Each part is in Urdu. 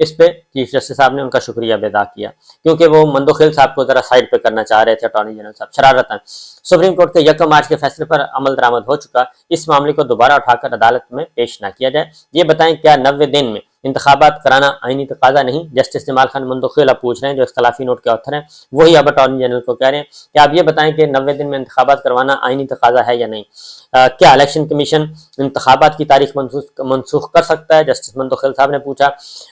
اس پہ چیف جسٹس صاحب نے ان کا شکریہ ادا کیا، کیونکہ وہ مندوخیل صاحب کو ذرا سائڈ پہ کرنا چاہ رہے تھے اٹارنی جنرل صاحب شرارتاً۔ سپریم کورٹ کے 1 مارچ کے فیصلے پر عمل درآمد ہو چکا، اس معاملے کو دوبارہ اٹھا کر عدالت میں پیش نہ کیا جائے۔ یہ بتائیں کیا 90 دن میں انتخابات کرانا آئینی تقاضا نہیں؟ جسٹس جمال خان مندوخیل اب پوچھ رہے ہیں، جو اختلافی نوٹ کے آتھر ہیں وہی اب اٹارنی جنرل کو کہہ رہے ہیں کہ آپ یہ بتائیں کہ 90 دن میں انتخابات کروانا آئینی تقاضا ہے یا نہیں؟ کیا الیکشن کمیشن انتخابات کی تاریخ منسوخ کر سکتا ہے؟ جسٹس مندوخیل صاحب نے پوچھا۔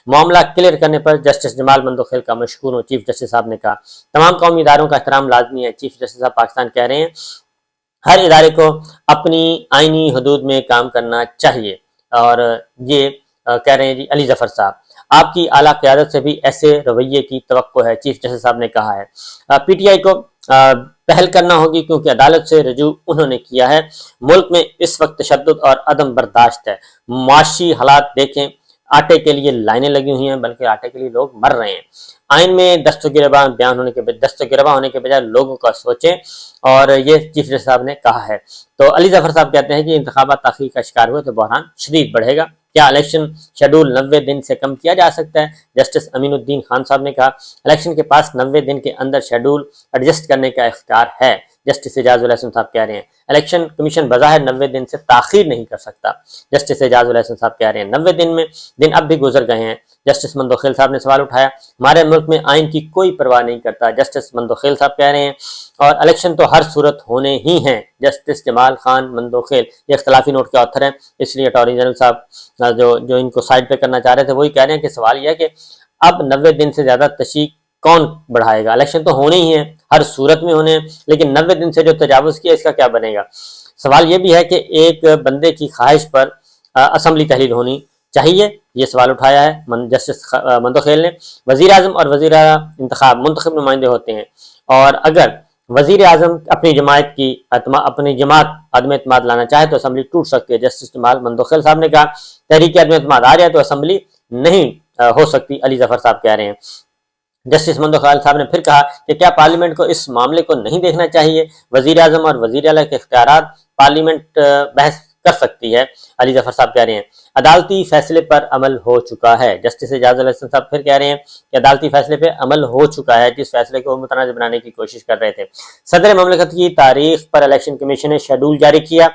معاملہ کلیئر کرنے پر جسٹس جمال مندوخیل کا مشکور ہوں، چیف جسٹس صاحب نے کہا۔ تمام قومی اداروں کا احترام لازمی ہے، چیف جسٹس صاحب پاکستان کہہ رہے ہیں۔ ہر ادارے کو اپنی آئینی حدود میں کام کرنا چاہیے، اور یہ کہہ رہے ہیں جی علی ظفر صاحب، آپ کی اعلیٰ قیادت سے بھی ایسے رویے کی توقع ہے، چیف جسٹس صاحب نے کہا ہے۔ پی ٹی آئی کو پہل کرنا ہوگی کیونکہ عدالت سے رجوع انہوں نے کیا ہے۔ ملک میں اس وقت تشدد اور عدم برداشت ہے، معاشی حالات دیکھیں، آٹے کے لیے لائنیں لگی ہوئی ہیں، بلکہ آٹے کے لیے لوگ مر رہے ہیں۔ آئین میں دست و گریباں ہونے کے بجائے لوگوں کا سوچیں، اور یہ چیف جسٹس صاحب نے کہا ہے۔ تو علی ظفر صاحب کہتے ہیں کہ انتخابات تاخیر کا شکار ہوئے تو بحران شدید بڑھے گا۔ کیا الیکشن شیڈول 90 دن سے کم کیا جا سکتا ہے؟ جسٹس امین الدین خان صاحب نے کہا الیکشن کے پاس 90 دن کے اندر شیڈول ایڈجسٹ کرنے کا اختیار ہے۔ جسٹس اعجاز الحسن صاحب کہہ رہے ہیں الیکشن کمیشن بظاہر 90 دن سے تاخیر نہیں کر سکتا۔ جسٹس اعجاز الحسن صاحب کہہ رہے ہیں 90 دن میں دن اب بھی گزر گئے ہیں۔ جسٹس مندوخیل صاحب نے سوال اٹھایا ہمارے ملک میں آئین کی کوئی پرواہ نہیں کرتا۔ جسٹس مندوخیل صاحب کہہ رہے ہیں اور الیکشن تو ہر صورت ہونے ہی ہیں۔ جسٹس جمال خان مندوخیل یہ اختلافی نوٹ کے آتھر ہیں، اس لیے اٹارنی جنرل صاحب جو ان کو سائڈ پہ کرنا چاہ رہے تھے وہی کہہ رہے ہیں کہ سوال یہ ہے کہ اب 90 دن سے زیادہ تشریح کون بڑھائے گا؟ الیکشن تو ہونے ہی ہیں، ہر صورت میں ہونے ہیں، لیکن 90 دن سے جو تجاوز کیا اس کا کیا بنے گا؟ سوال یہ بھی ہے کہ ایک بندے کی خواہش پر اسمبلی تحلیل ہونی چاہیے، یہ سوال اٹھایا ہے جسٹس مندوخیل نے۔ وزیر اعظم اور وزیر اعلیٰ انتخاب منتخب نمائندے ہوتے ہیں، اور اگر وزیر اعظم اپنی جماعت عدم اعتماد لانا چاہے تو اسمبلی ٹوٹ سکتی ہے۔ جسٹس جمال مندوخیل صاحب نے کہا تحریک عدم اعتماد آ جائے تو اسمبلی نہیں ہو سکتی، علی ظفر صاحب کہہ رہے ہیں۔ جسٹس مندوخیل صاحب نے پھر کہا کہ کیا پارلیمنٹ کو اس معاملے کو نہیں دیکھنا چاہیے؟ وزیر اعظم اور وزیر اعلیٰ کے اختیارات پارلیمنٹ بحث کر سکتی ہے، علی ظفر صاحب کہہ رہے ہیں۔ عدالتی فیصلے پر عمل ہو چکا ہے، جسٹس اعجاز الحسن صاحب پھر کہہ رہے ہیں کہ عدالتی فیصلے پہ عمل ہو چکا ہے، جس فیصلے کو متنازع بنانے کی کوشش کر رہے تھے۔ صدر مملکت کی تاریخ پر الیکشن کمیشن نے شیڈول جاری کیا،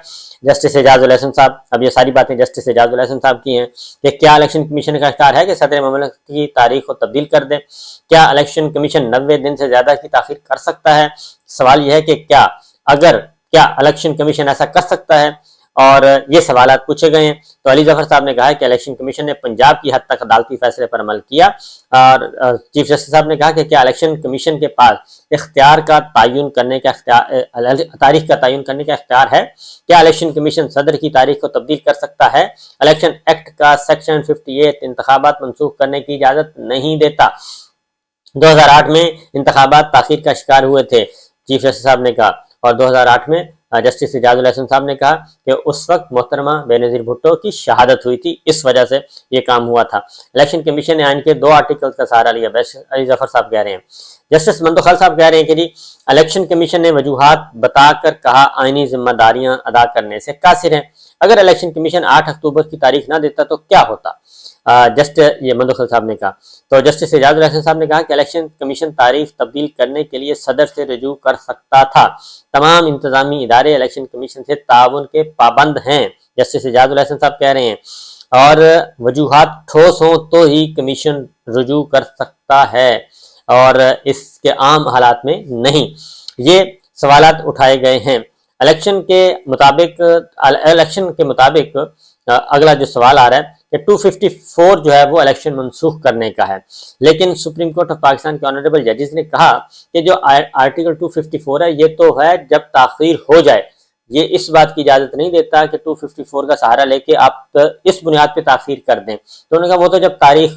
جسٹس اعجاز الحسن صاحب، اب یہ ساری باتیں جسٹس اعجاز الحسن صاحب کی ہیں کہ کیا الیکشن کمیشن کا اختیار ہے کہ صدر مملکت کی تاریخ کو تبدیل کر دے؟ کیا الیکشن کمیشن 90 دن سے زیادہ کی تاخیر کر سکتا ہے؟ سوال یہ ہے کہ کیا الیکشن کمیشن ایسا کر سکتا ہے، اور یہ سوالات پوچھے گئے ہیں۔ تو علی ظفر صاحب نے کہا کہ الیکشن کمیشن نے پنجاب کی حد تک عدالتی فیصلے پر عمل کیا، اور چیف جسٹس صاحب نے کہا کہ کیا الیکشن کمیشن کے پاس اختیار کا تعین کرنے کا تاریخ کا تعین کرنے کا اختیار ہے؟ کیا الیکشن کمیشن صدر کی تاریخ کو تبدیل کر سکتا ہے؟ الیکشن ایکٹ کا سیکشن 58 انتخابات منسوخ کرنے کی اجازت نہیں دیتا۔ 2008 میں انتخابات تاخیر کا شکار ہوئے تھے، چیف جسٹس صاحب نے کہا، اور 2008 میں جسٹس اعجاز الحسن صاحب نے کہا کہ اس وقت محترمہ بینظیر بھٹو کی شہادت ہوئی تھی، اس وجہ سے یہ کام ہوا تھا۔ الیکشن کمیشن نے آئین کے 2 آرٹیکلز کا سہارا لیا، علی ظفر صاحب کہہ رہے ہیں۔ جسٹس مندوخیل صاحب کہہ رہے ہیں کہ جی الیکشن کمیشن نے وجوہات بتا کر کہا آئینی ذمہ داریاں ادا کرنے سے قاصر ہیں۔ اگر الیکشن کمیشن 8 اکتوبر کی تاریخ نہ دیتا تو کیا ہوتا؟ یہ مندوخیل صاحب نے کہا۔ تو جسٹس اعجاز الحسن صاحب نے کہا کہ الیکشن کمیشن تاریخ تبدیل کرنے کے لیے صدر سے رجوع کر سکتا تھا، تمام انتظامی ادارے الیکشن کمیشن سے تعاون کے پابند ہیں، جسٹس اعجاز الحسن صاحب کہہ رہے ہیں، اور وجوہات ٹھوس ہوں تو ہی کمیشن رجوع کر سکتا ہے، اور اس کے عام حالات میں نہیں۔ یہ سوالات اٹھائے گئے ہیں۔ الیکشن کے مطابق اگلا جو سوال آ رہا ہے کہ 254 جو ہے وہ الیکشن منسوخ کرنے کا ہے، لیکن سپریم کورٹ آف پاکستان کے آنریبل ججز نے کہا کہ جو آرٹیکل 254 ہے یہ تو ہے جب تاخیر ہو جائے، یہ اس بات کی اجازت نہیں دیتا کہ 254 کا سہارا لے کے آپ اس بنیاد پہ تاخیر کر دیں۔ تو انہوں نے کہا وہ تو جب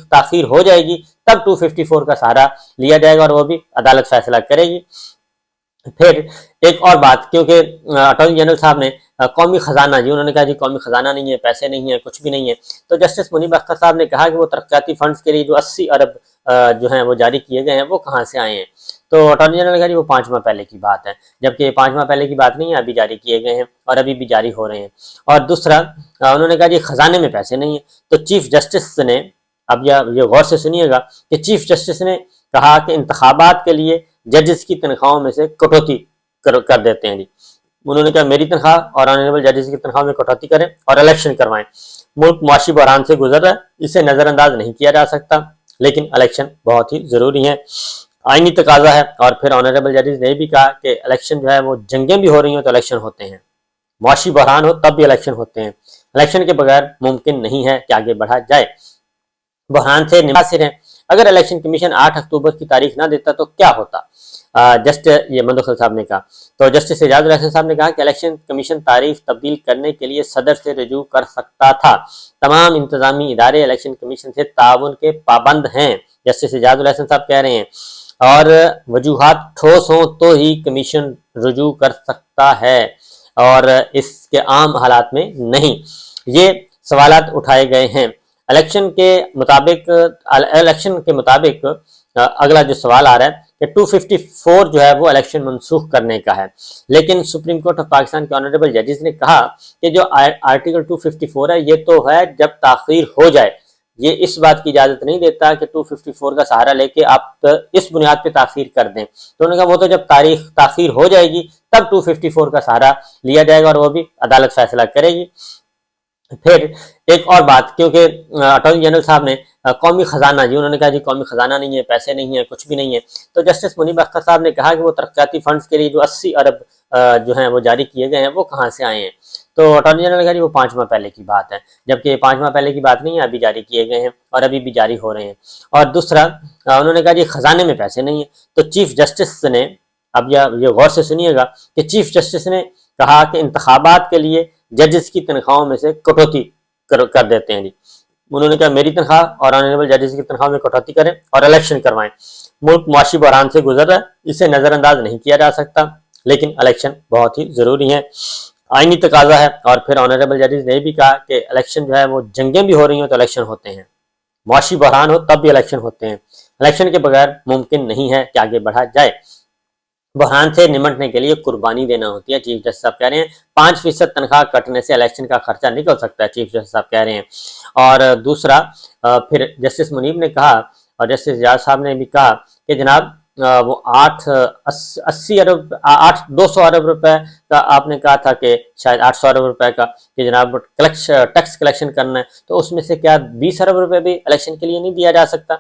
تاخیر ہو جائے گی تب 254 کا سہارا لیا جائے گا، اور وہ بھی عدالت فیصلہ کرے گی۔ پھر ایک اور بات، کیونکہ اٹارنی جنرل صاحب نے قومی خزانہ انہوں نے کہا جی قومی خزانہ نہیں ہے، پیسے نہیں ہیں، کچھ بھی نہیں ہے، تو جسٹس منیب اختر صاحب نے کہا کہ وہ ترقیاتی فنڈز کے لیے جو 80 ارب جو ہیں وہ جاری کیے گئے ہیں وہ کہاں سے آئے ہیں؟ تو اٹارنی جنرل نے کہا جی وہ 5 ماہ پہلے کی بات ہے، جبکہ یہ 5 ماہ پہلے کی بات نہیں ہے، ابھی جاری کیے گئے ہیں اور ابھی بھی جاری ہو رہے ہیں۔ اور دوسرا انہوں نے کہا جی خزانے میں پیسے نہیں ہیں، تو چیف جسٹس نے اب یہ غور سے سنیے گا کہ چیف جسٹس نے کہا کہ انتخابات کے لیے ججز کی تنخواہوں میں سے کٹوتی کر دیتے ہیں جی۔ انہوں نے کہا میری تنخواہ اور آنریبل ججز کی تنخواہ میں کٹوتی کریں اور الیکشن کروائیں۔ ملک معاشی بحران سے گزر رہا ہے، اسے نظر انداز نہیں کیا جا سکتا، لیکن الیکشن بہت ہی ضروری ہے، آئینی تقاضا ہے۔ اور پھر آنریبل ججز نے بھی کہا کہ الیکشن جو ہے وہ جنگیں بھی ہو رہی ہیں تو الیکشن ہوتے ہیں، معاشی بحران ہو تب بھی الیکشن ہوتے ہیں، الیکشن کے بغیر ممکن نہیں ہے کہ آگے بڑھا جائے، بحران سے متاثر ہیں۔ اگر الیکشن کمیشن 8 اکتوبر کی تاریخ نہ دیتا تو کیا ہوتا؟ یہ مندوخیل صاحب نے کہا تو جسٹس اعجاز الحسن صاحب نے کہا کہ الیکشن کمیشن تاریخ تبدیل کرنے کے لیے صدر سے رجوع کر سکتا تھا، تمام انتظامی ادارے الیکشن کمیشن سے تعاون کے پابند ہیں، جسٹس اعجاز الحسن صاحب کہہ رہے ہیں، اور وجوہات ٹھوس ہوں تو ہی کمیشن رجوع کر سکتا ہے اور اس کے عام حالات میں نہیں۔ یہ سوالات اٹھائے گئے ہیں۔ الیکشن کے مطابق اگلا جو سوال آ رہا ہے کہ 254 جو ہے وہ الیکشن منسوخ کرنے کا ہے، لیکن سپریم کورٹ آف پاکستان کے آنریبل ججز نے کہا کہ جو آرٹیکل 254 ہے یہ تو ہے جب تاخیر ہو جائے، یہ اس بات کی اجازت نہیں دیتا کہ 254 کا سہارا لے کے آپ اس بنیاد پہ تاخیر کر دیں۔ تو انہوں نے کہا وہ تو جب تاخیر ہو جائے گی تب 254 کا سہارا لیا جائے گا اور وہ بھی عدالت فیصلہ کرے گی۔ پھر ایک اور بات، کیونکہ اٹارنی جنرل صاحب نے قومی خزانہ جی، انہوں نے کہا جی قومی خزانہ نہیں ہے، پیسے نہیں ہیں، کچھ بھی نہیں ہے، تو جسٹس منیب اختر صاحب نے کہا کہ وہ ترقیاتی فنڈز کے لیے جو 80 ارب جو ہیں وہ جاری کیے گئے ہیں وہ کہاں سے آئے ہیں؟ تو اٹارنی جنرل نے کہا جی وہ 5 ماہ پہلے کی بات ہے، جبکہ 5 ماہ پہلے کی بات نہیں ہے، ابھی جاری کیے گئے ہیں اور ابھی بھی جاری ہو رہے ہیں۔ اور دوسرا انہوں نے کہا جی خزانے میں پیسے نہیں ہیں، تو چیف جسٹس نے اب یہ غور سے سنیے گا کہ چیف جسٹس نے کہا کہ انتخابات کے لیے ججز کی تنخواہوں میں سے کٹوتی کر دیتے ہیں جی۔ انہوں نے کہا میری تنخواہ اور آنریبل ججز کی تنخواہ میں کٹوتی کریں اور الیکشن کروائیں۔ ملک معاشی بحران سے گزر رہا ہے، اسے نظر انداز نہیں کیا جا سکتا، لیکن الیکشن بہت ہی ضروری ہے، آئینی تقاضا ہے۔ اور پھر آنریبل ججز نے بھی کہا کہ الیکشن جو ہے وہ جنگیں بھی ہو رہی ہیں تو الیکشن ہوتے ہیں، معاشی بحران ہو تب بھی الیکشن ہوتے ہیں، الیکشن کے بغیر ممکن نہیں ہے کہ آگے بڑھا جائے، بحران سے نمٹنے کے لیے قربانی دینا ہوتی ہے۔ چیف جسٹس صاحب کہہ رہے ہیں 5% تنخواہ کٹنے سے الیکشن کا خرچہ نکل سکتا ہے، چیف جسٹس صاحب کہہ رہے ہیں۔ اور دوسرا پھر جسٹس منیب نے کہا اور جسٹس اعجاز صاحب نے بھی کہا کہ جناب وہ 200 ارب روپے کا آپ نے کہا تھا کہ شاید 800 ارب روپے کا کہ جناب ٹیکس کلیکشن کرنا ہے، تو اس میں سے کیا 20 ارب روپے بھی الیکشن کے لیے نہیں دیا جا سکتا؟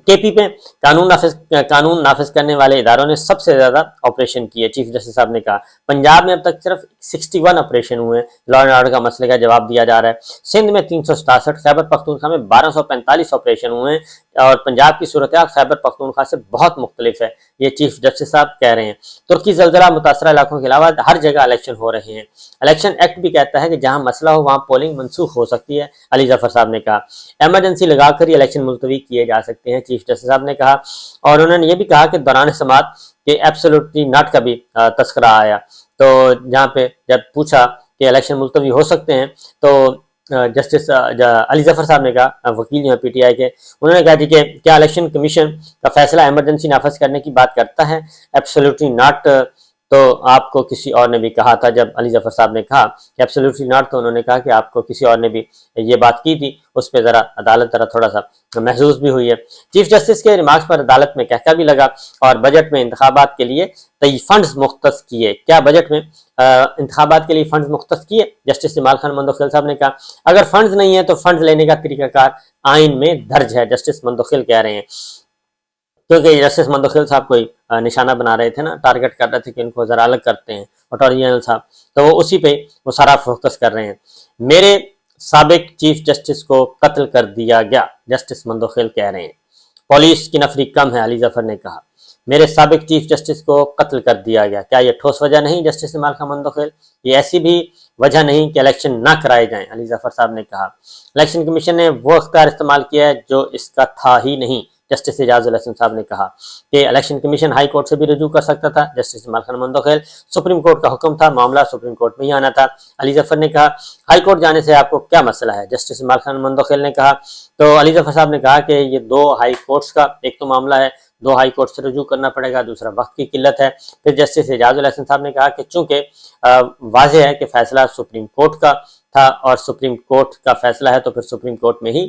کے پی پہ قانون نافذ کرنے والے اداروں نے سب سے زیادہ آپریشن کیے، چیف جسٹس صاحب نے کہا پنجاب میں اب تک صرف 61 آپریشن ہوئے ہیں، لا اینڈ آرڈر کا مسئلے کا جواب دیا جا رہا ہے۔ سندھ میں 367، خیبر پختونخوا میں 1245 آپریشن ہوئے ہیں، اور پنجاب کی صورتحال خیبر پختونخوا سے بہت مختلف ہے، یہ چیف جسٹس صاحب کہہ رہے ہیں۔ ترکی زلزلہ متاثرہ علاقوں کے علاوہ ہر جگہ الیکشن ہو رہے ہیں، الیکشن ایکٹ بھی کہتا ہے کہ جہاں مسئلہ ہو وہاں پولنگ منسوخ ہو سکتی ہے، علی ظفر صاحب نے کہا ایمرجنسی لگا کر ہی الیکشن ملتوی کیے جا سکتے ہیں، چیف جسٹس صاحب نے کہا۔ اور انہوں نے یہ بھی کہا کہ دوران سماعت کے ایبسولوٹلی ناٹ کا بھی تذکرہ آیا، تو جہاں پہ جب پوچھا کہ الیکشن ملتوی ہو سکتے ہیں تو جسٹس علی ظفر صاحب نے کہا، وکیل جو ہیں پی ٹی آئی کے، انہوں نے کہا جی کہ کیا الیکشن کمیشن کا فیصلہ ایمرجنسی نافذ کرنے کی بات کرتا ہے؟ ایبسولوٹلی ناٹ تو آپ کو کسی اور نے بھی کہا تھا، جب علی ظفر صاحب نے کہا کہ ایبسولوٹلی ناٹ تو انہوں نے کہا کہ آپ کو کسی اور نے بھی یہ بات کی تھی، اس پہ ذرا عدالت تھوڑا سا محظوظ بھی ہوئی ہے۔ چیف جسٹس کے ریمارکس پر عدالت میں کہکا بھی لگا، اور بجٹ میں انتخابات کے لیے فنڈز مختص کیے، کیا بجٹ میں انتخابات کے لیے فنڈز مختص کیے؟ جسٹس جمال خان مندوخیل صاحب نے کہا اگر فنڈز نہیں ہیں تو فنڈز لینے کا طریقہ کار آئین میں درج ہے، جسٹس مندوخیل کہہ رہے ہیں، کیونکہ جسٹس مندوخیل صاحب کوئی نشانہ بنا رہے تھے نا، ٹارگٹ کر رہے تھے کہ ان کو ذرا الگ کرتے ہیں اٹارنی جنرل صاحب، تو وہ اسی پہ وہ سارا فوکس کر رہے ہیں۔ میرے سابق چیف جسٹس کو قتل کر دیا گیا، جسٹس مندوخیل کہہ رہے ہیں، پولیس کی نفری کم ہے، علی ظفر نے کہا میرے سابق چیف جسٹس کو قتل کر دیا گیا، کیا یہ ٹھوس وجہ نہیں؟ جسٹس جمال خان مندوخیل، یہ ایسی بھی وجہ نہیں کہ الیکشن نہ کرائے جائیں، علی ظفر صاحب نے کہا الیکشن کمیشن نے وہ اختیار استعمال کیا ہے جو اس کا تھا ہی نہیں، جسٹس اعجاز الحسن صاحب نے کہا کہ الیکشن کمیشن ہائی کورٹ سے بھی رجوع کر سکتا تھا، justice Jamal Khan Mandokhel supreme court کا حکم تھا، معاملہ سپریم کورٹ میں ہی آنا تھا، علی ظفر نے کہا ہائی کورٹ جانے سے آپ کو کیا مسئلہ ہے؟ جسٹس جمال خان مندوخیل نے کہا، تو علی ظفر صاحب نے کہا کہ یہ 2 ہائی کورٹس کا ایک تو معاملہ ہے، 2 ہائی کورٹ سے رجوع کرنا پڑے گا، دوسرا وقت کی قلت ہے۔ پھر جسٹس اعجاز الحسن صاحب نے کہا کہ چونکہ واضح ہے کہ فیصلہ سپریم کورٹ کا تھا اور سپریم کورٹ کا فیصلہ ہے تو پھر سپریم کورٹ میں ہی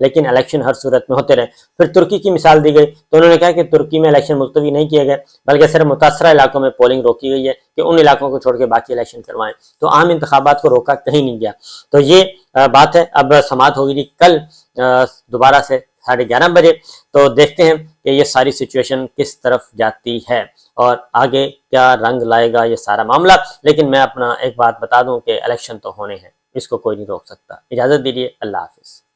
لیکن الیکشن ہر صورت میں ہوتے رہے۔ پھر ترکی کی مثال دی گئی تو انہوں نے کہا کہ ترکی میں الیکشن ملتوی نہیں کیے گئے بلکہ صرف متاثرہ علاقوں میں پولنگ روکی گئی ہے کہ ان علاقوں کو چھوڑ کے باقی الیکشن کروائیں، تو عام انتخابات کو روکا کہیں نہیں گیا۔ تو یہ بات ہے۔ اب سماعت ہوگی جی کل دوبارہ سے 11:30 بجے، تو دیکھتے ہیں کہ یہ ساری سچویشن کس طرف جاتی ہے اور آگے کیا رنگ لائے گا یہ سارا معاملہ۔ لیکن میں اپنا ایک بات بتا دوں کہ الیکشن تو ہونے ہیں، اس کو کوئی نہیں روک سکتا۔ اجازت دیجیے، اللہ حافظ۔